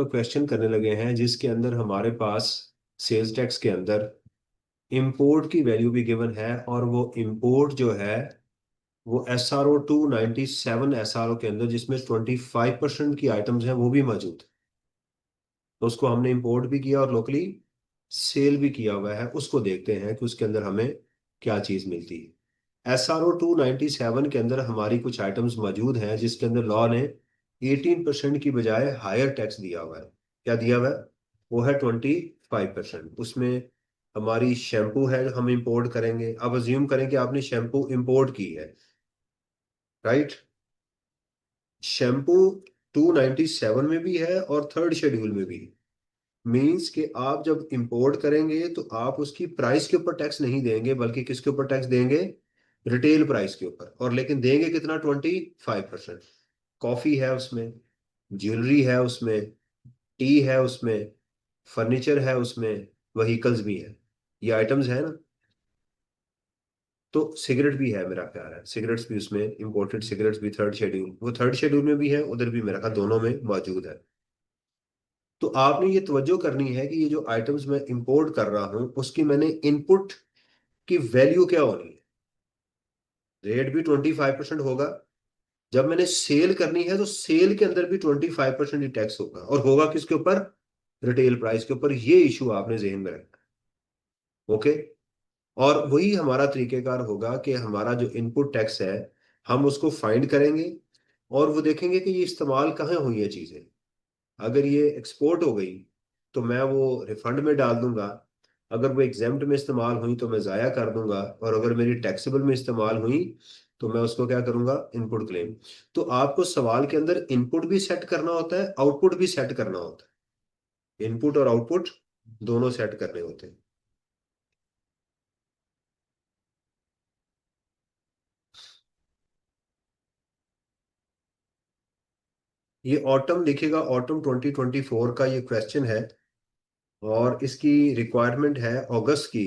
Question करने लगे हैं जिसके अंदर हमारे पास सेल्स टैक्स के अंदर इंपोर्ट की वैल्यू भी गिवन है, और वो इंपोर्ट जो है वो SRO 297 SRO के अंदर जिसमें 25% की आइटम्स हैं वो भी मौजूद है। तो उसको हमने इंपोर्ट भी किया और लोकली सेल भी किया हुआ है। उसको देखते हैं कि उसके अंदर हमें क्या चीज़ मिलती है। SRO 297 के अंदर हमारी कुछ आइटम्स मौजूद हैं जिसके अंदर लॉ ने 18% की बजाय हायर टैक्स दिया हुआ है। क्या दिया हुआ है? वो है 25%। उसमें हमारी शैम्पू है जो हम इंपोर्ट करेंगे। अब अज्यूम करें कि आपने शैम्पू इंपोर्ट की है, राइट। शैम्पू 297 में भी है और थर्ड शेड्यूल में भी है। मीन्स कि आप जब इंपोर्ट करेंगे तो आप उसकी प्राइस के ऊपर टैक्स नहीं देंगे, बल्कि किसके ऊपर टैक्स देंगे? रिटेल प्राइस के ऊपर। और लेकिन देंगे कितना? 25%। कॉफी है उसमें, ज्वेलरी है उसमें, टी है उसमें, फर्नीचर है उसमें, व्हीकल्स भी है। ये आइटम्स है ना। तो सिगरेट भी है, मेरा ख्याल है सिगरेट्स भी उसमें, इंपोर्टेड सिगरेट्स भी थर्ड शेड्यूल, वो थर्ड शेड्यूल में भी है, उधर भी मेरा ख्याल दोनों में मौजूद है। तो आपने ये तवज्जो करनी है कि ये जो आइटम्स मैं इंपोर्ट कर रहा हूं उसकी मैंने इनपुट की वैल्यू क्या होनी है। रेट भी 25% होगा। जब मैंने सेल करनी है तो सेल के अंदर भी 25% ही टैक्स होगा, और होगा किसके ऊपर? रिटेल प्राइस के ऊपर। ये इशू आपने जहन में रखना है। ओके। और वही हमारा तरीकेकार होगा कि हमारा जो इनपुट टैक्स है हम उसको फाइंड करेंगे, और वो देखेंगे कि ये इस्तेमाल कहाँ हुई है चीजें। अगर ये एक्सपोर्ट हो गई तो मैं वो रिफंड में डाल दूंगा। अगर वो एग्जेम्प्ट में इस्तेमाल हुई तो मैं ज़ाया कर दूंगा। और अगर मेरी टैक्सेबल में इस्तेमाल हुई तो मैं उसको क्या करूंगा? Input claim. तो आपको सवाल के अंदर इनपुट भी सेट करना होता है, आउटपुट भी सेट करना होता है। इनपुट और आउटपुट दोनों सेट करने होते हैं। ये ऑटम लिखेगा, ऑटम 2024 का ये क्वेश्चन है, और इसकी रिक्वायरमेंट है अगस्त की।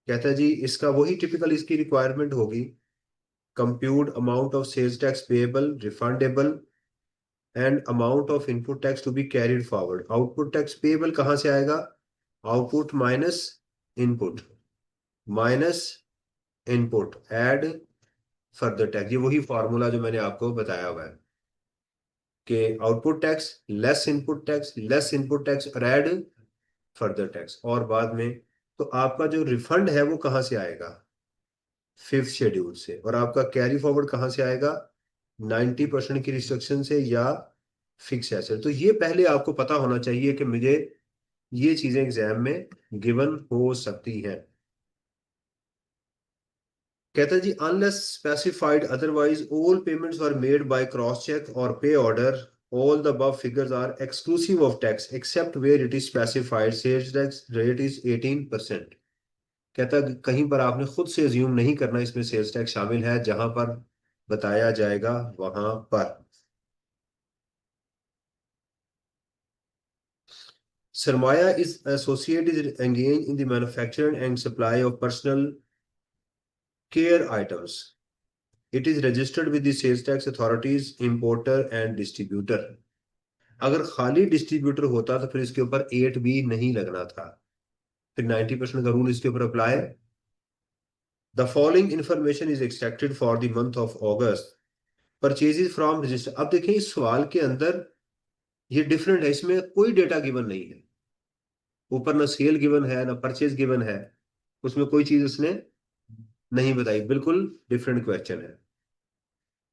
कहता है जी इसका वही टिपिकल इसकी रिक्वायरमेंट होगी। Compute amount of sales tax payable refundable and amount of input tax to be carried forward. Output tax payable कहाँ से आएगा? Output minus input, minus input add further tax. ये वही फॉर्मूला जो मैंने आपको बताया हुआ है कि output tax less input tax, less input tax और एड फर्दर टैक्स। और बाद में तो आपका जो रिफंड है वो कहाँ से आएगा? फिफ्थ शेड्यूल से। और आपका कैरी फॉरवर्ड कहाँ से आएगा? 90% की रिस्ट्रिक्शन से या फिक्स एसेट। तो ये पहले आपको पता होना चाहिए कि मुझे ये चीजें एग्जाम में गिवन हो सकती हैं। कहता है जी unless specified otherwise all payments are made by cross cheque और pay order, all the above figures are exclusive of tax except where it is specified sales tax rate is 18%। कहता है कहीं पर आपने खुद से अज्यूम नहीं करना इसमें सेल्स टैक्स शामिल है, जहां पर बताया जाएगा वहां पर। Sarmaya is associate is engage in the manufacturing and supply of personal care items. It is registered with the sales tax authorities importer and distributor. अगर खाली डिस्ट्रीब्यूटर होता तो फिर इसके ऊपर 8B नहीं लगना था। फिर 90% का रूल इसके ऊपर apply. The following information is extracted for the month of August. Purchases from register. अब देखिए इस सवाल के अंदर ये डिफरेंट है, इसमें कोई डेटा गिवन नहीं है। ऊपर ना सेल गिवन है ना परचेज गिवन है, उसमें कोई चीज उसने नहीं बताई। बिल्कुल डिफरेंट क्वेश्चन है।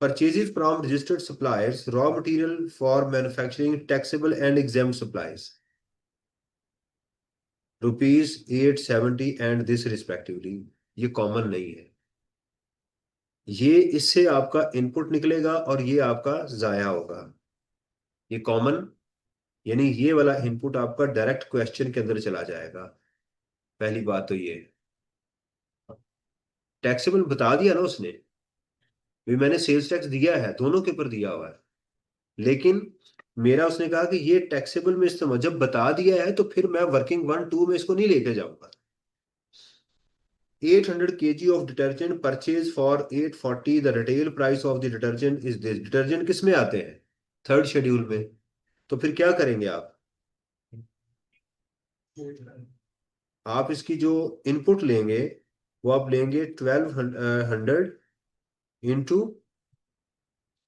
Purchases from registered suppliers raw material for manufacturing taxable and exam supplies ₹870 and this respectively. ये कॉमन नहीं है। ये इससे आपका इनपुट निकलेगा और ये आपका जाया होगा। ये कॉमन, यानी ये वाला इनपुट आपका डायरेक्ट क्वेश्चन के अंदर चला जाएगा। पहली बात तो ये टैक्सेबल बता दिया ना उसने। भी मैंने सेल्स टैक्स दिया है, दोनों के ऊपर दिया हुआ है, लेकिन मेरा उसने कहा कि ये टैक्सेबल में इस्तेमाल जब बता दिया है तो फिर मैं वर्किंग 1 2 में इसको नहीं लेके जाऊंगा। 800 kg of detergent purchase for 840। The retail price of the detergent is this. Detergent किस में आते हैं? थर्ड शेड्यूल में। तो फिर क्या करेंगे आप इसकी जो इनपुट लेंगे वो आप लेंगे 1200 इंटू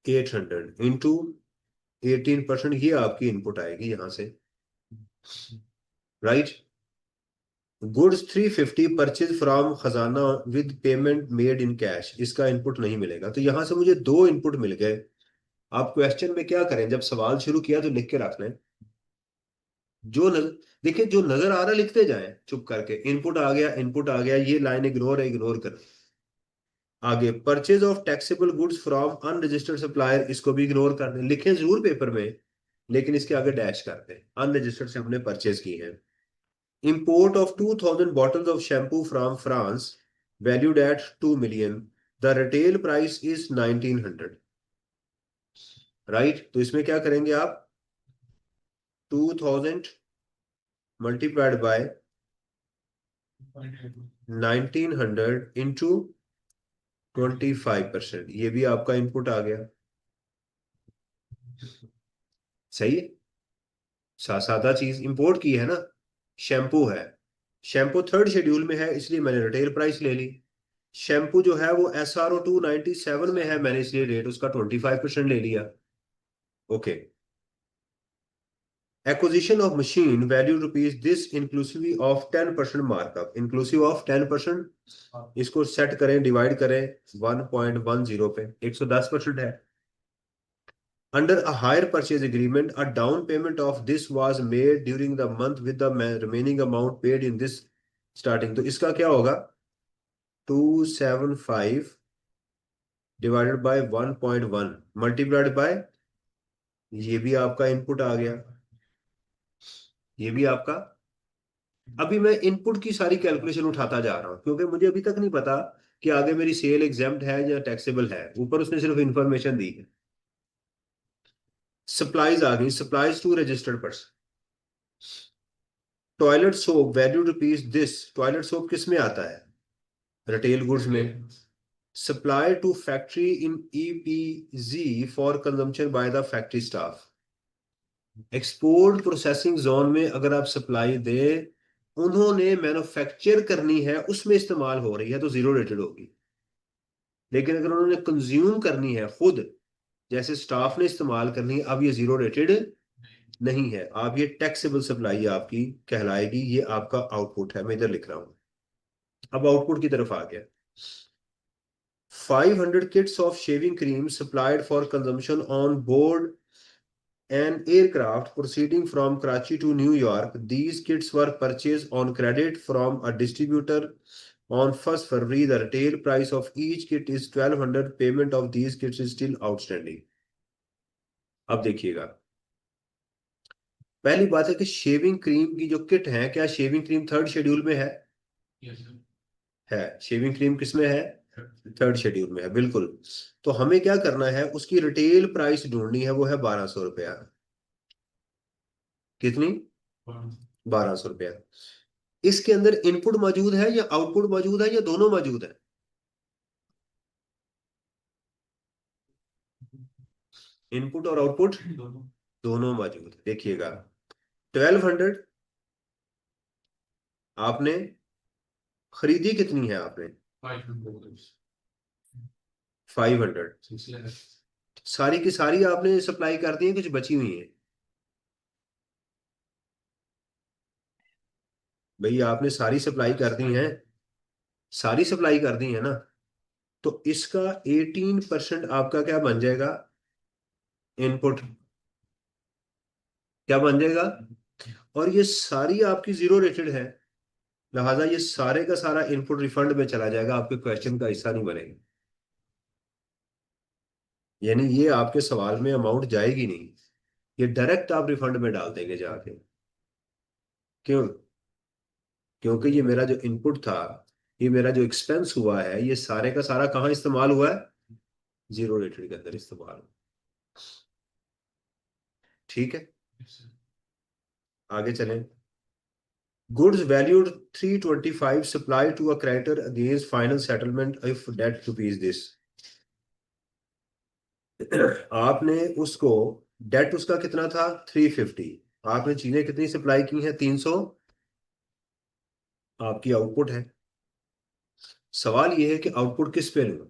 800 इंटू 18%, ये आपकी इनपुट आएगी यहां से, राइट। गुड्स 350 परचेज फ्रॉम खजाना with payment made in cash, इसका इनपुट नहीं मिलेगा। तो यहां से मुझे दो इनपुट मिल गए। आप क्वेश्चन में क्या करें, जब सवाल शुरू किया तो लिख के रख लें। जो नजर देखिए, जो नजर आ रहा लिखते जाएं चुप करके। इनपुट आ गया, इनपुट आ गया, ये लाइन इग्नोर है, इग्नोर कर। आगे purchase of taxable goods from unregistered supplier, इसको भी इग्नोर कर दें। लिखें जरूर पेपर में, लेकिन इसके आगे डैश कर दें, अनरजिस्टर्ड से हमने परचेज की है। Import of 2000 bottles of shampoo from France valued at 2 million. The retail price is 1900. Right, तो इसमें क्या करेंगे आप, 2000 मल्टीप्लाइड बाय 1900 इंटू 25%, ये भी आपका इनपुट आ गया। सही है, सादा चीज इंपोर्ट की है ना, शैम्पू है। शैम्पू थर्ड शेड्यूल में है, इसलिए मैंने रिटेल प्राइस ले ली। शैम्पू जो है वो SRO 297 में है, मैंने इसलिए रेट उसका 25% ले लिया। Okay. Acquisition of machine value rupees this inclusive of 10% markup, inclusive of 10%। इसको सेट करें, डिवाइड करें 1.10 पे, 110% है। Under a hire purchase agreement a down payment of this was made during the month with the remaining amount paid in this starting. तो इसका क्या होगा, 275 divided by 1.1 multiplied by, ये भी आपका इनपुट आ गया, ये भी आपका। अभी मैं इनपुट की सारी कैलकुलेशन उठाता जा रहा हूं, क्योंकि मुझे अभी तक नहीं पता कि आगे मेरी सेल एग्जेम्प्ट है या टैक्सेबल है। ऊपर उसने सिर्फ इंफॉर्मेशन दी है। सप्लाईज आ गई, supplies to registered person. Toilet soap value rupees this, toilet soap किस में आता है, रिटेल गुड्स में। Supply to factory in EPZ for consumption by the factory staff. Export processing zone में अगर आप सप्लाई दे, उन्होंने मैन्युफैक्चर करनी है, उसमें इस्तेमाल हो रही है तो जीरो रेटेड होगी। लेकिन अगर उन्होंने कंज्यूम करनी है खुद, जैसे स्टाफ ने इस्तेमाल करनी है, अब ये जीरो रेटेड नहीं है। आप ये टैक्सेबल सप्लाई आपकी कहलाएगी, ये आपका आउटपुट है, मैं इधर लिख रहा हूं। अब आउटपुट की तरफ आ गया। 500 kits of shaving cream supplied for consumption on board an aircraft proceeding from Karachi to New York. These kits were purchased on credit from a distributor on 1st February. The retail price of each kit is 1200. Payment of these kits is still outstanding. अब देखिएगा, पहली बात है कि shaving cream की जो kit है, क्या शेविंग क्रीम थर्ड शेड्यूल में है? yes, है। शेविंग क्रीम किसमें है? थर्ड शेड्यूल में है, बिल्कुल। तो हमें क्या करना है, उसकी रिटेल प्राइस ढूंढनी है, वो है 1200 रुपया। कितनी? 1200 रुपया। इसके अंदर इनपुट मौजूद है या आउटपुट मौजूद है या दोनों मौजूद है? इनपुट और आउटपुट दोनों मौजूद है। देखिएगा, 1200 आपने खरीदी, कितनी है आपने? 500। सारी की सारी आपने सप्लाई कर दी है, कुछ बची हुई है? भाई आपने सारी सप्लाई कर दी है, सारी सप्लाई कर दी है ना। तो इसका 18% आपका क्या बन जाएगा, इनपुट। क्या बन जाएगा? और ये सारी आपकी जीरो रेटेड है, लिहाजा ये सारे का सारा इनपुट रिफंड में चला जाएगा, आपके क्वेश्चन का हिस्सा नहीं बनेगा। यानी ये आपके सवाल में अमाउंट जाएगी नहीं, ये डायरेक्ट आप रिफंड में डाल देंगे जाके। क्यों? क्योंकि ये मेरा जो इनपुट था, ये मेरा जो एक्सपेंस हुआ है, ये सारे का सारा कहाँ इस्तेमाल हुआ है? जीरो रेटेड के अंदर इस्तेमाल हुआ। ठीक है, आगे चलें। Goods valued 325 supply to a creditor against final settlement if debt rupees this. आपने उसको डेट उसका कितना था 350। आपने चीजें कितनी सप्लाई की हैं 300। आपकी आउटपुट है। सवाल ये है कि आउटपुट किस पे लूं।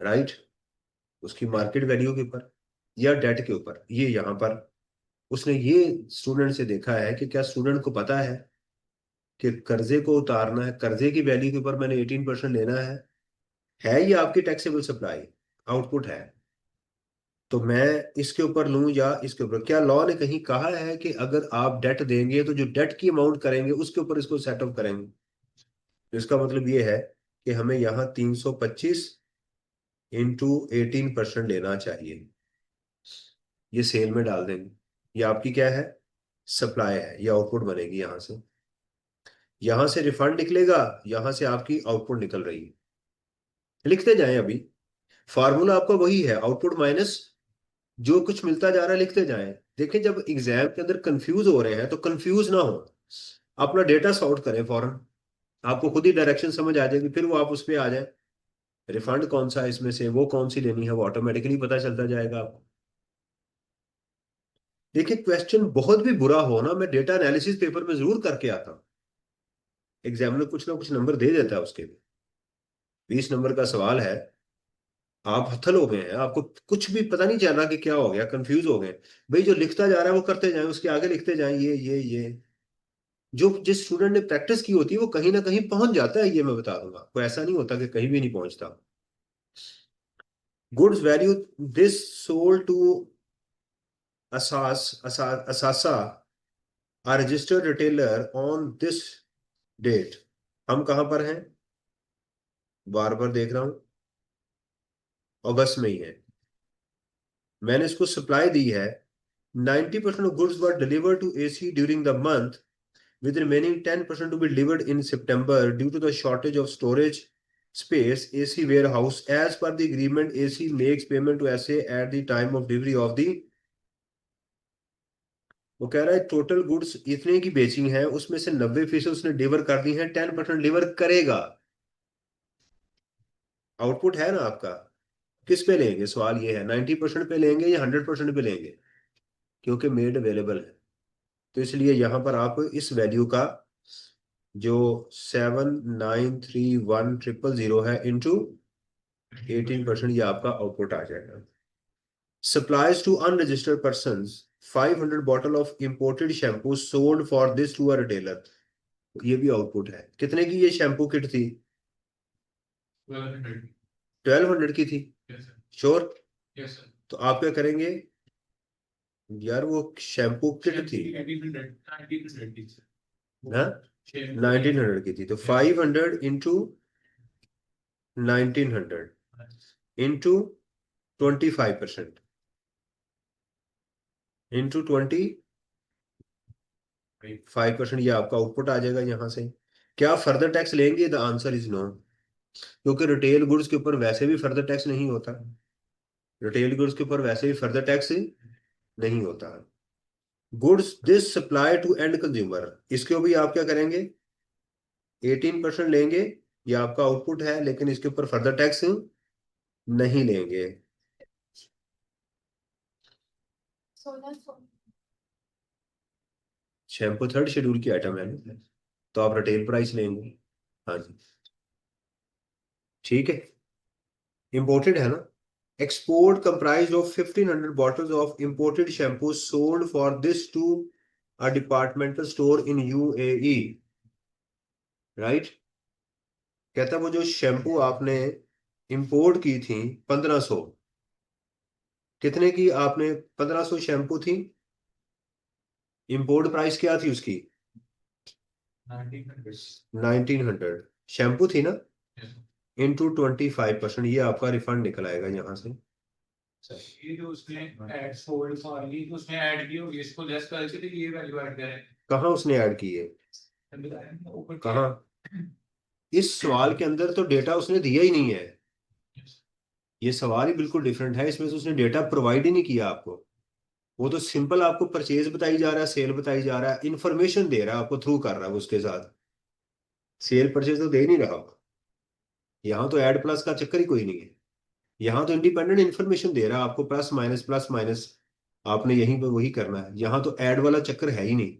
राइट। उसकी मार्केट वैल्यू के ऊपर या डेट के ऊपर। ये यहाँ पर उसने ये स्टूडेंट से देखा है कि क्या स्टूडेंट को पता है कि कर्जे को उतारना है, कर्जे की वैल्यू के ऊपर मैंने 18% लेना है ये आपकी टैक्सेबल सप्लाई आउटपुट है। तो मैं इसके ऊपर लूं या इसके ऊपर। क्या लॉ ने कहीं कहा है कि अगर आप डेट देंगे तो जो डेट की अमाउंट करेंगे उसके ऊपर इसको सेटअप करेंगे। तो इसका मतलब ये है कि हमें यहाँ 325 इंटू 18% लेना चाहिए। ये सेल में डाल देंगे। ये आपकी क्या है सप्लाई है। ये आउटपुट बनेगी यहां से। यहां से रिफंड निकलेगा। यहां से आपकी आउटपुट निकल रही है। लिखते जाएं अभी। फार्मूला आपका वही है आउटपुट माइनस जो कुछ मिलता जा रहा है लिखते जाएं। देखिए जब एग्जाम के अंदर कंफ्यूज हो रहे हैं तो कंफ्यूज ना हो। अपना डेटा सॉर्ट करें फौरन। आपको खुद ही डायरेक्शन समझ आ जाएगी। फिर वो आप उस पर आ जाए। रिफंड कौन सा है इसमें से वो कौन सी लेनी है वो ऑटोमेटिकली पता चलता जाएगा आपको। देखिए क्वेश्चन बहुत भी बुरा हो ना मैं डेटा एनालिसिस पेपर में जरूर करके आता हूँ। एग्जामिनर कुछ ना कुछ नंबर दे देता है उसके भी। 20 नंबर का सवाल है। आप हथल हो गए हैं। आपको कुछ भी पता नहीं चल रहा कि क्या हो गया कंफ्यूज हो गए। भाई जो लिखता जा रहा है वो करते जाएं उसके आगे लिखते जाएं ये जो जिस स्टूडेंट ने प्रैक्टिस की होती है वो कहीं ना कहीं पहुंच जाता है। ये मैं बता दूंगा कोई ऐसा नहीं होता कि कहीं भी नहीं पहुंचता। Goods value this sold to असासा are registered retailer on this date. हम कहां पर हैं बार बार देख रहा हूं। अगस्त में ही है। मैंने इसको सप्लाई दी है 90% of goods were delivered to AC during the month, with remaining 10% to be delivered in September due to the shortage of storage space. AC warehouse, as per the agreement, AC makes payment to SA at the time of delivery of the। वो कह रहा है total goods इतने की बेची हैं उसमें से 90% उसने डिलीवर कर दी है 10% डिलीवर करेगा। आउटपुट है ना आपका। किस पे लेंगे सवाल ये है 90% पे लेंगे या 100% पे लेंगे। क्योंकि मेड अवेलेबल है। तो इसलिए यहां पर आप इस वैल्यू का जो 7931000 है इंटू 18% ये आपका आउटपुट आ जाएगा। Supplies to unregistered person 500 bottle of imported shampoo sold for this to a retailer. ये भी आउटपुट है। कितने की ये शैम्पू किट थी 1200 की थी। श्योर। तो आप क्या करेंगे यार वो शैम्पू किट थी ना 1900 की थी। तो 500 इंटू 1900 इंटू 25% इंटू 25% ये आपका आउटपुट आ जाएगा यहां से। क्या फर्दर टैक्स लेंगे द आंसर इज नो। क्योंकि रिटेल गुड्स के ऊपर वैसे भी फर्दर टैक्स नहीं होता। रिटेल गुड्स के ऊपर वैसे भी फर्दर टैक्स नहीं होता। Goods this supply to end consumer इसके भी आप क्या करेंगे 18% लेंगे। ये आपका आउटपुट है लेकिन इसके ऊपर फर्दर टैक्स नहीं लेंगे। शैम्पू थर्ड शेड्यूल की आइटम है ना। तो आप रिटेल प्राइस लेंगे। हाँ जी ठीक है। इंपोर्टेड है ना। Export comprise of 1500 bottles of imported shampoo sold for this to a departmental store in UAE. Right. कहता वो जो शैम्पू आपने इंपोर्ट की थी 1500। कितने की आपने 1500 शैम्पू थी। इंपोर्ट प्राइस क्या थी उसकी 1900 शैम्पू थी ना। इंटू 25% ये आपका रिफंड निकल आएगा यहाँ से। ये जो उसने ऐड सोल्ड फॉर तो उसने ऐड की होगी इसको लेस करके तो ये वैल्यू ऐड करें। कहाँ उसने ऐड की है ऊपर कहाँ। इस सवाल के अंदर तो डेटा उसने दिया ही नहीं है। ये सवाल ही बिल्कुल डिफरेंट है। इसमें से उसने डेटा प्रोवाइड ही नहीं किया आपको। वो तो सिंपल आपको परचेज बताई जा रहा है सेल बताई जा रहा है इंफॉर्मेशन दे रहा है आपको थ्रू कर रहा है वो उसके साथ। सेल परचेज तो दे नहीं रहा। यहाँ तो एड प्लस का चक्कर ही कोई नहीं है। यहाँ तो इंडिपेंडेंट इंफॉर्मेशन दे रहा है आपको, प्लस माइनस आपने यहीं पे वही करना है। यहाँ तो ऐड वाला चक्कर है ही नहीं।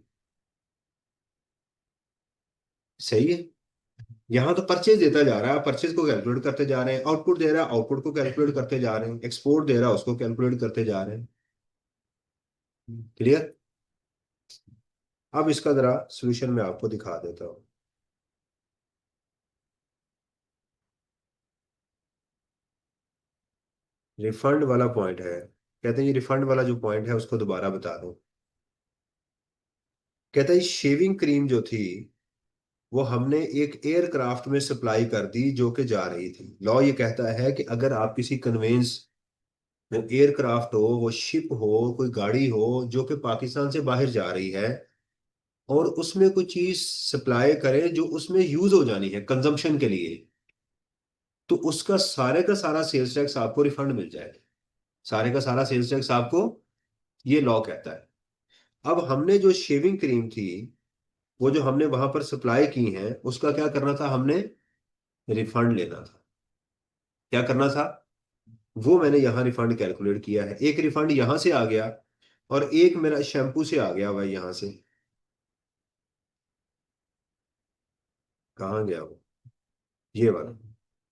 सही है। यहाँ तो परचेज देता जा रहा है, परचेज को कैलकुलेट करते जा रहे हैं, आउटपुट दे रहा है, आउटपुट को कैलकुलेट करते जा रहे हैं, एक्सपोर्ट दे रहा है, उसको कैलकुलेट करते जा रहे हैं। क्लियर। अब इसका जरा सोल्यूशन मैं आपको दिखा देता हूँ। रिफंड वाला पॉइंट है, कहते हैं ये रिफंड वाला जो पॉइंट है उसको दोबारा बता दूं। कहता है शेविंग क्रीम जो थी वो हमने एक एयरक्राफ्ट में सप्लाई कर दी जो कि जा रही थी। लॉ ये कहता है कि अगर आप किसी कन्वेंस, वो एयरक्राफ्ट हो, वो शिप हो, कोई गाड़ी हो जो कि पाकिस्तान से बाहर जा रही है, और उसमें कोई चीज सप्लाई करें जो उसमें यूज हो जानी है कंजम्पशन के लिए, तो उसका सारे का सारा सेल्स टैक्स आपको रिफंड मिल जाएगा। सारे का सारा सेल्स टैक्स आपको, ये लॉ कहता है। अब हमने जो शेविंग क्रीम थी वो जो हमने वहां पर सप्लाई की है उसका क्या करना था, हमने रिफंड लेना था। क्या करना था, वो मैंने यहाँ रिफंड कैलकुलेट किया है। एक रिफंड यहाँ से आ गया और एक मेरा शैम्पू से आ गया हुआ है यहाँ से। कहाँ गया वो, ये वाला।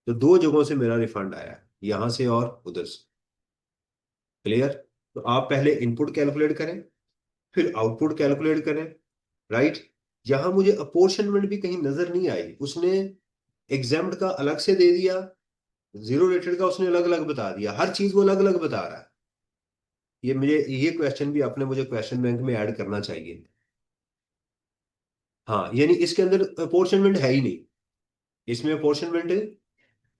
तो दो जगहों से मेरा रिफंड आया है, यहाँ से और उधर से। क्लियर। तो आप पहले इनपुट कैलकुलेट करें, फिर आउटपुट कैलकुलेट करें। राइट। यहां मुझे अपोर्शनमेंट भी कहीं नजर नहीं आई, उसने एग्जाम्ड का अलग से दे दिया, जीरो रेटेड का उसने अलग अलग बता दिया, हर चीज वो अलग अलग बता रहा है। ये मुझे, ये क्वेश्चन भी आपने मुझे क्वेश्चन बैंक में ऐड करना चाहिए। हाँ, यानी इसके अंदर अपोर्शनमेंट है ही नहीं। इसमें अपोर्शनमेंट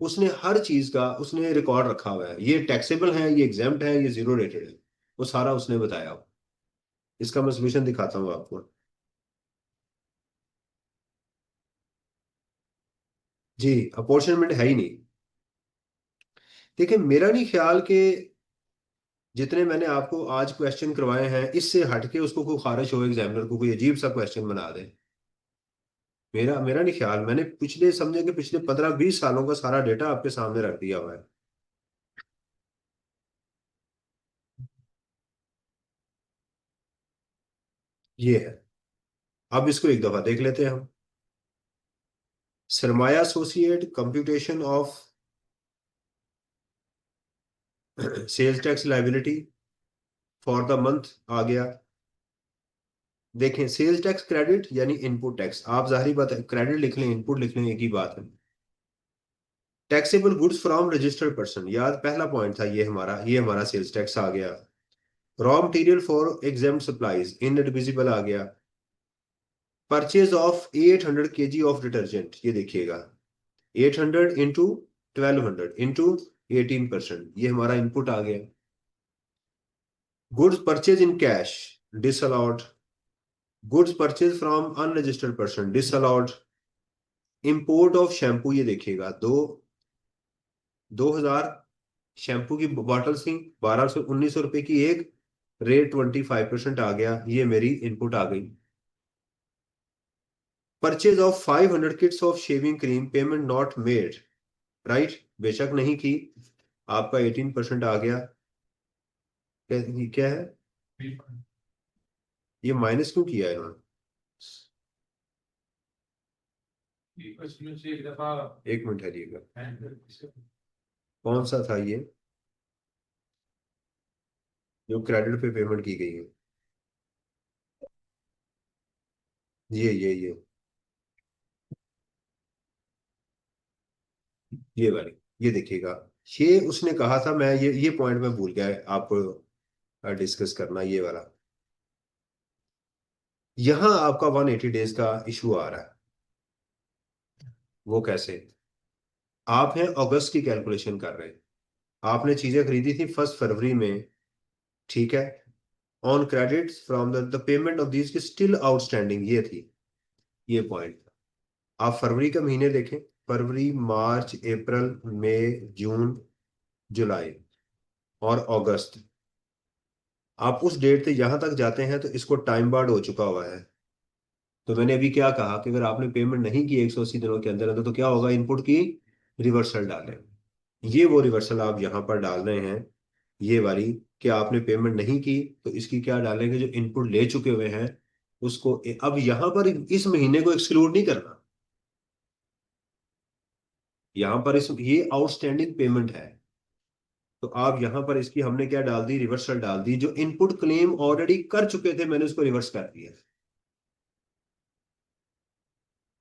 उसने हर चीज का उसने रिकॉर्ड रखा हुआ है, ये टैक्सेबल है, ये एग्जाम्प्ट है, ये जीरो रेटेड है, वो सारा उसने बताया हुआ। इसका मैं सोल्यूशन दिखाता हूँ आपको। जी, अपॉर्चुनिमेंट है ही नहीं। देखिए मेरा नहीं ख्याल कि जितने मैंने आपको आज क्वेश्चन करवाए हैं इससे हटके उसको कोई खारिश हो, एग्जामिनर को कोई अजीब सा क्वेश्चन बना दे। मेरा मेरा नहीं ख्याल, मैंने पिछले समझे कि पिछले 15-20 सालों का सारा डेटा आपके सामने रख दिया हुआ है। ये है। अब इसको एक दफा देख लेते हैं हम। Sarmaya associate computation of sales tax liability for the month आ गया। देखें, सेल्स टैक्स क्रेडिट यानी इनपुट टैक्स, आप जाहिर बात है क्रेडिट लिख लें इनपुट लिख लें एक ही बात है। Taxable goods from registered person, याद पहला पॉइंट था ये हमारा सेल्स टैक्स आ गया। Raw material for exempt supplies inadmissible आ गया। Purchase of 800 kg of detergent, ये देखिएगा 800 इंटू 1200 इंटू 18%, ये हमारा इनपुट आ गया। Goods purchase in cash disallowed. Goods purchase from unregistered person disallowed. Import of shampoo, ये देखिएगा 2000 शैम्पू की बॉटल्स थी, 1200 1900 रुपए की एक, रेट 25% आ गया, ये मेरी इनपुट आ गई। Purchase of 500 kits of shaving cream, payment not made. Right, बेशक नहीं की, आपका 18% आ गया। क्या है, ये माइनस क्यों किया है इन्होंने। उसमें से एक दफा एक मिनट हरिएगा, हैंड कौन सा था ये जो क्रेडिट पे पेमेंट की गई है। ये ये वाली, ये देखिएगा। ये उसने कहा था, मैं ये पॉइंट में भूल गया आपको डिस्कस करना, ये वाला। यहां आपका 180 डेज का इशू आ रहा है। वो कैसे, आप हैं अगस्त की कैलकुलेशन कर रहे हैं, आपने चीजें खरीदी थी 1 फरवरी में, ठीक है। On credit from the payment of these की स्टिल आउटस्टैंडिंग, ये थी, ये पॉइंट। आप फरवरी का महीने देखें, फरवरी मार्च अप्रैल मई जून जुलाई और अगस्त, आप उस डेट से यहां तक जाते हैं तो इसको टाइम बार्ड हो चुका हुआ है। तो मैंने अभी क्या कहा कि अगर आपने पेमेंट नहीं की 180 दिनों के अंदर अंदर तो क्या होगा, इनपुट की रिवर्सल डालें। ये वो रिवर्सल आप यहाँ पर डाल रहे हैं, ये वाली, कि आपने पेमेंट नहीं की तो इसकी क्या डालेंगे, जो इनपुट ले चुके हुए हैं उसको अब यहाँ पर इस महीने को एक्सक्लूड नहीं करना। यहाँ पर इस ये आउटस्टैंडिंग पेमेंट है, तो आप यहाँ पर इसकी हमने क्या डाल दी, रिवर्सल डाल दी। जो इनपुट क्लेम ऑलरेडी कर चुके थे मैंने उसको रिवर्स कर दिया।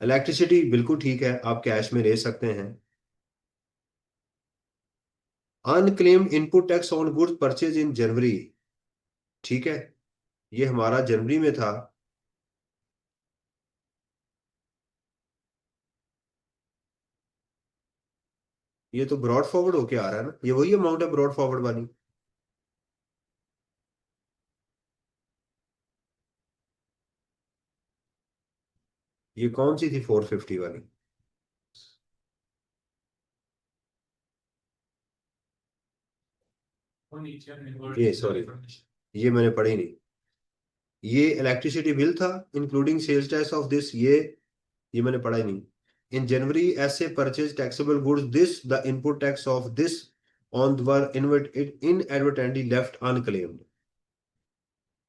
इलेक्ट्रिसिटी बिल्कुल ठीक है, आप कैश में ले सकते हैं। Unclaimed input tax on goods purchase in January, ठीक है, ये हमारा जनवरी में था। ये तो ब्रॉड फॉरवर्ड होके आ रहा है ना, ये वही अमाउंट है ब्रॉड फॉरवर्ड वाली। ये कौन सी थी 450 वाली? वो नीचे ये सॉरी, ये मैंने पढ़ी नहीं। ये इलेक्ट्रिसिटी बिल था including sales tax of this, ये मैंने पढ़ा ही नहीं। इन जनवरी ऐसे purchase taxable goods this the input tax of this on were inadvertently left unclaimed.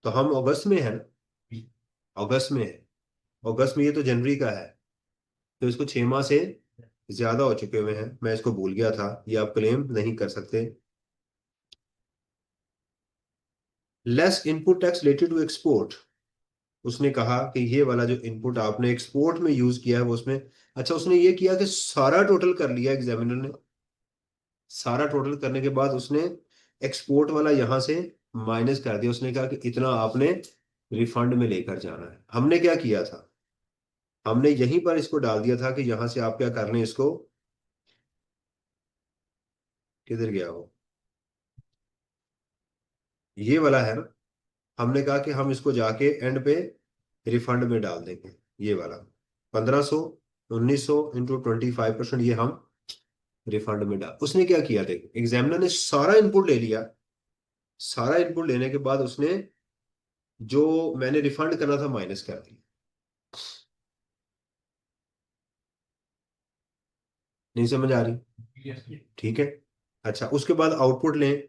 तो हम अगस्त में है ना, अगस्त में है, अगस्त में, ये तो जनवरी का है, तो इसको 6 माह से ज्यादा हो चुके हुए हैं, मैं इसको भूल गया था, ये आप क्लेम नहीं कर सकते। Less input tax related to export, उसने कहा कि ये वाला जो इनपुट आपने एक्सपोर्ट में यूज किया है वो उसमें, अच्छा उसने ये किया कि सारा टोटल कर लिया एग्जामिनर ने, सारा टोटल करने के बाद उसने एक्सपोर्ट वाला यहां से माइनस कर दिया। उसने कहा कि इतना आपने रिफंड में लेकर जाना है। हमने क्या किया था, हमने यहीं पर इसको डाल दिया था कि यहां से आप क्या कर लें इसको, किधर गया वो, ये वाला है ना, हमने कहा कि हम इसको जाके एंड पे रिफंड में डाल देंगे, ये वाला 1500, 1900 × 25%, ये हम रिफंड में डाल। उसने क्या किया, देखो एग्जामिनर ने सारा इनपुट ले लिया, सारा इनपुट लेने के बाद उसने जो मैंने रिफंड करना था माइनस कर दिया। नहीं समझ आ रही? ठीक है। अच्छा उसके बाद आउटपुट लें,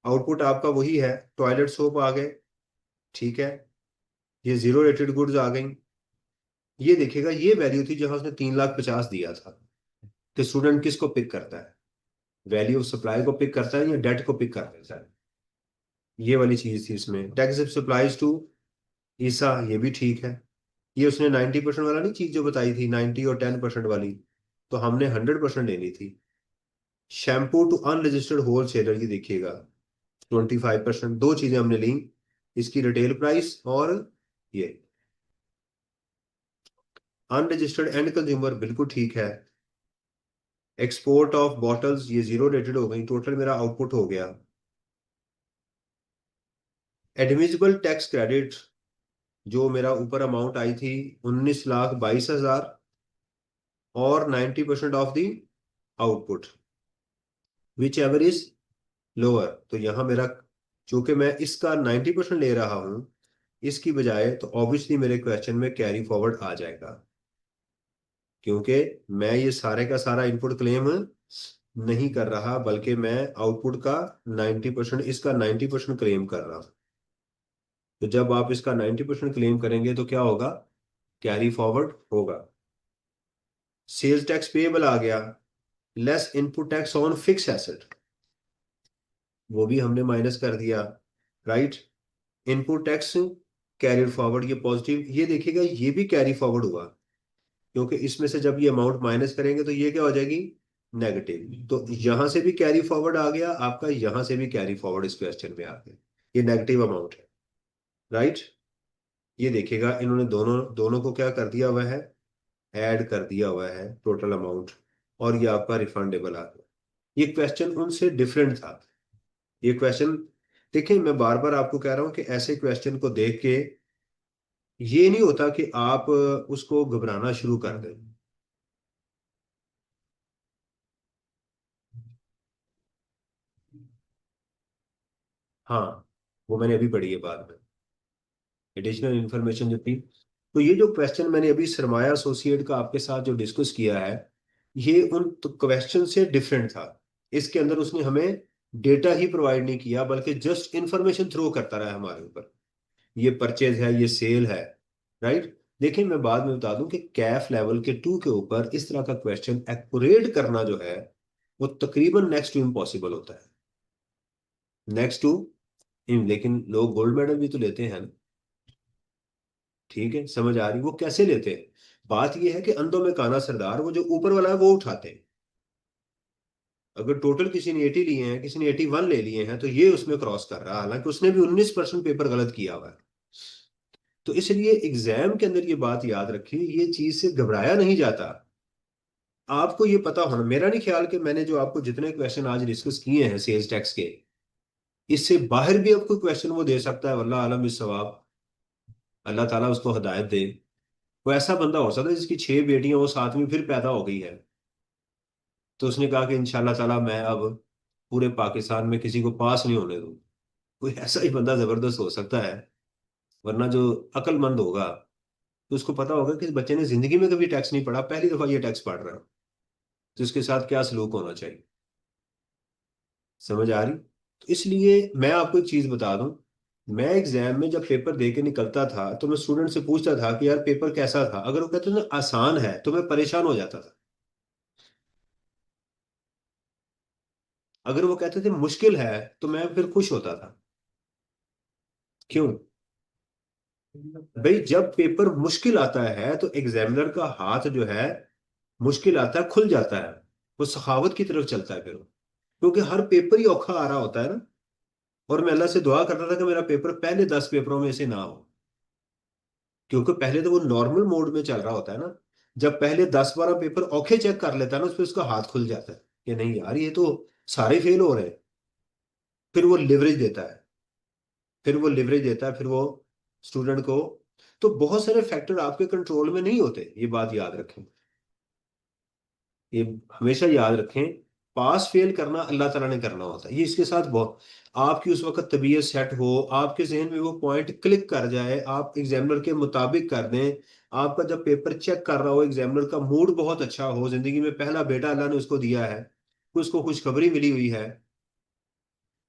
आउटपुट आपका वही है, टॉयलेट सोप आ गए, ठीक है, ये जीरो रेटेड गुड्स आ गई। ये देखिएगा ये वैल्यू थी जहां उसने 3,50,000 दिया था, कि स्टूडेंट किसको पिक करता है, वैल्यू ऑफ सप्लाई को पिक करता है या डेट को पिक करता है। ये वाली चीज थी इसमें, टैक्स सप्लाईज टू ईसा, ये भी ठीक है। ये उसने 90% वाला नहीं चीज जो बताई थी, 90 और 10% वाली, तो हमने 100% लेनी थी। Shampoo to unregistered whole seller, ये देखिएगा 25%, दो चीजें हमने ली, इसकी रिटेल प्राइस और ये अनरजिस्टर्ड एंड कंज्यूमर, बिल्कुल ठीक है। एक्सपोर्ट ऑफ बॉटल्स ये जीरो रेटेड हो गई, टोटल मेरा आउटपुट हो गया। एडमिजिबल टैक्स क्रेडिट जो मेरा ऊपर अमाउंट आई थी 19,22,000 और 90% of the output which ever is lower, तो यहां मेरा चूंकि मैं इसका 90% ले रहा हूं इसकी बजाय, तो ऑब्वियसली मेरे क्वेश्चन में कैरी फॉरवर्ड आ जाएगा, क्योंकि मैं ये सारे का सारा इनपुट क्लेम नहीं कर रहा, बल्कि मैं आउटपुट का 90%, इसका 90% क्लेम कर रहा हूं। तो जब आप इसका 90% क्लेम करेंगे तो क्या होगा, कैरी फॉरवर्ड होगा। सेल्स टैक्स पेएबल आ गया, less input tax on fix asset, वो भी हमने माइनस कर दिया, right. Input tax carry forward, ये पॉजिटिव, ये देखिएगा ये भी कैरी फॉरवर्ड हुआ, क्योंकि इसमें से जब ये अमाउंट माइनस करेंगे तो ये क्या हो जाएगी, नेगेटिव। तो यहां से भी कैरी फॉरवर्ड आ गया आपका, यहां से भी कैरी फॉरवर्ड इस क्वेश्चन में आ गया, ये नेगेटिव अमाउंट है, राइट। ये देखिएगा इन्होंने दोनों दोनों को क्या कर दिया हुआ है, ऐड कर दिया हुआ है टोटल अमाउंट, और ये आपका रिफंडेबल आ गया। ये क्वेश्चन उनसे डिफरेंट था, ये क्वेश्चन, देखिए मैं बार बार आपको कह रहा हूं कि ऐसे क्वेश्चन को देख के ये नहीं होता कि आप उसको घबराना शुरू कर दें। हाँ, वो मैंने अभी पढ़ी है बाद में, एडिशनल इंफॉर्मेशन जो थी। तो ये जो क्वेश्चन मैंने अभी सरमाया एसोसिएट का आपके साथ जो डिस्कस किया है, ये उन तो क्वेश्चन से डिफरेंट था। इसके अंदर उसने हमें डेटा ही प्रोवाइड नहीं किया, बल्कि जस्ट इंफॉर्मेशन थ्रो करता रहा हमारे ऊपर। ये परचेज है, ये सेल है, राइट। देखिए मैं बाद में बता दूं कि कैफ लेवल के 2 के ऊपर इस तरह का क्वेश्चन एक्यूरेट करना जो है वो तकरीबन नेक्स्ट टू इम्पॉसिबल होता है, नेक्स्ट टू। लेकिन लोग गोल्ड मेडल भी तो लेते हैं ना। ठीक है, समझ आ रही, वो कैसे लेते हैं? बात ये है कि अंधों में काना सरदार, वो जो ऊपर वाला है वो उठाते हैं। अगर टोटल किसी ने 80 लिए हैं, किसी ने 81 ले लिए हैं, तो ये उसमें क्रॉस कर रहा है, हालांकि उसने भी 19% पेपर गलत किया हुआ है। तो इसलिए एग्जाम के अंदर ये बात याद रखिए, ये चीज से घबराया नहीं जाता। आपको ये पता होना, मेरा नहीं ख्याल कि मैंने जो आपको जितने क्वेश्चन आज डिस्कस किए हैं सेल्स टैक्स के, इससे बाहर भी आपको क्वेश्चन वो दे सकता है, वल्लाह आलम इस सवाब, अल्लाह ताला उसको हदायत दे। वो ऐसा बंदा हो सकता है जिसकी 6 बेटियां वो साथ में फिर पैदा हो गई है, तो उसने कहा कि इंशाल्लाह ताला मैं अब पूरे पाकिस्तान में किसी को पास नहीं होने दूं। कोई ऐसा ही बंदा जबरदस्त हो सकता है। वरना जो अक्लमंद होगा तो उसको पता होगा कि इस बच्चे ने जिंदगी में कभी टैक्स नहीं पढ़ा, पहली दफा ये टैक्स पढ़ रहा है, तो इसके साथ क्या सलूक होना चाहिए। समझ आ रही? तो इसलिए मैं आपको एक चीज बता दूं, मैं एग्जाम में जब पेपर दे के निकलता था तो मैं स्टूडेंट से पूछता था कि यार पेपर कैसा था, अगर वो कहते थे आसान है तो मैं परेशान हो जाता था। अगर वो कहते थे मुश्किल है तो मैं फिर खुश होता था। क्यों? भाई जब पेपर मुश्किल आता है तो एग्जामिनर का हाथ जो है, मुश्किल आता है खुल जाता है, वो सखावत की तरफ चलता है फिर वो। क्योंकि हर पेपर ही औखा आ रहा होता है ना। और मैं अल्लाह से दुआ करता था कि मेरा पेपर पहले 10 पेपरों में से ना हो, क्योंकि पहले तो वो नॉर्मल मोड में चल रहा होता है ना। जब पहले 10-12 पेपर औखे चेक कर लेता है ना, उस पर उसका हाथ खुल जाता है कि नहीं यार ये तो सारे फेल हो रहे हैं। फिर वो लिवरेज देता है, फिर वो स्टूडेंट को। तो बहुत सारे फैक्टर आपके कंट्रोल में नहीं होते, ये बात याद रखें, ये हमेशा याद रखें। पास फेल करना अल्लाह ताला ने करना होता है, ये इसके साथ बहुत। आपकी उस वक्त तबीयत सेट हो, आपके जहन में वो पॉइंट क्लिक कर जाए, आप एग्जामिनर के मुताबिक कर दें। आपका जब पेपर चेक कर रहा हो, एग्जामिनर का मूड बहुत अच्छा हो, जिंदगी में पहला बेटा अल्लाह ने उसको दिया है, उसको खुशखबरी मिली हुई है,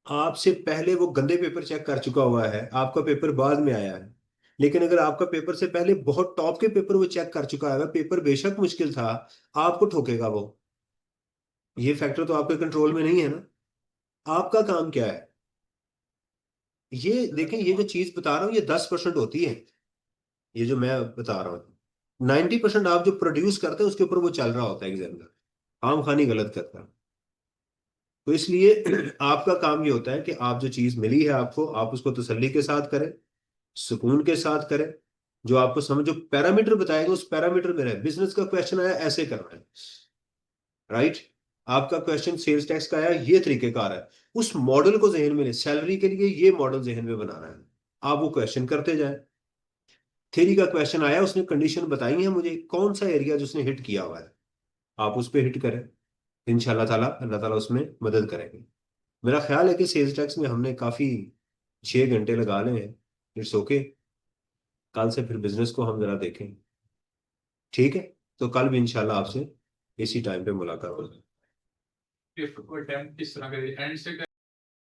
आपसे पहले वो गंदे पेपर चेक कर चुका हुआ है, आपका पेपर बाद में आया है। लेकिन अगर आपका पेपर से पहले बहुत टॉप के पेपर वो चेक कर चुका है, पेपर बेशक मुश्किल था, आपको ठोकेगा वो। ये फैक्टर तो आपके कंट्रोल में नहीं है ना। आपका काम क्या है? ये देखें, ये जो चीज बता रहा हूँ ये 10% होती है, ये जो मैं बता रहा हूँ 90% आप जो प्रोड्यूस करते हैं उसके ऊपर वो चल रहा होता है एग्जामिनर, आम खानी गलत करता है। तो इसलिए आपका काम ये होता है कि आप जो चीज मिली है आपको, आप उसको तसल्ली के साथ करें, सुकून के साथ करें। जो आपको समझ, जो पैरामीटर बताएगा उस पैरामीटर में रहे। बिजनेस का क्वेश्चन आया ऐसे करना है, राइट। आपका क्वेश्चन सेल्स टैक्स का आया ये तरीकेकार है, उस मॉडल को जहन में ले, सैलरी के लिए ये मॉडल जहन में बनाना है। आप वो क्वेश्चन करते जाए। थ्योरी का क्वेश्चन आया, उसने कंडीशन बताई है मुझे, कौन सा एरिया जिसने हिट किया हुआ है, आप उस पर हिट करें। इंशाल्लाह ताला अल्लाह ताला उसमें मदद करेंगे। मेरा ख्याल है कि सेल्स टैक्स में हमने काफी 6 घंटे लगा ले हैं। It's okay. कल से फिर बिजनेस को हम जरा देखें, ठीक है। तो कल भी इंशाल्लाह आपसे इसी टाइम पे मुलाकात होगी। अटेम्प्ट किस तरह करें, एंड से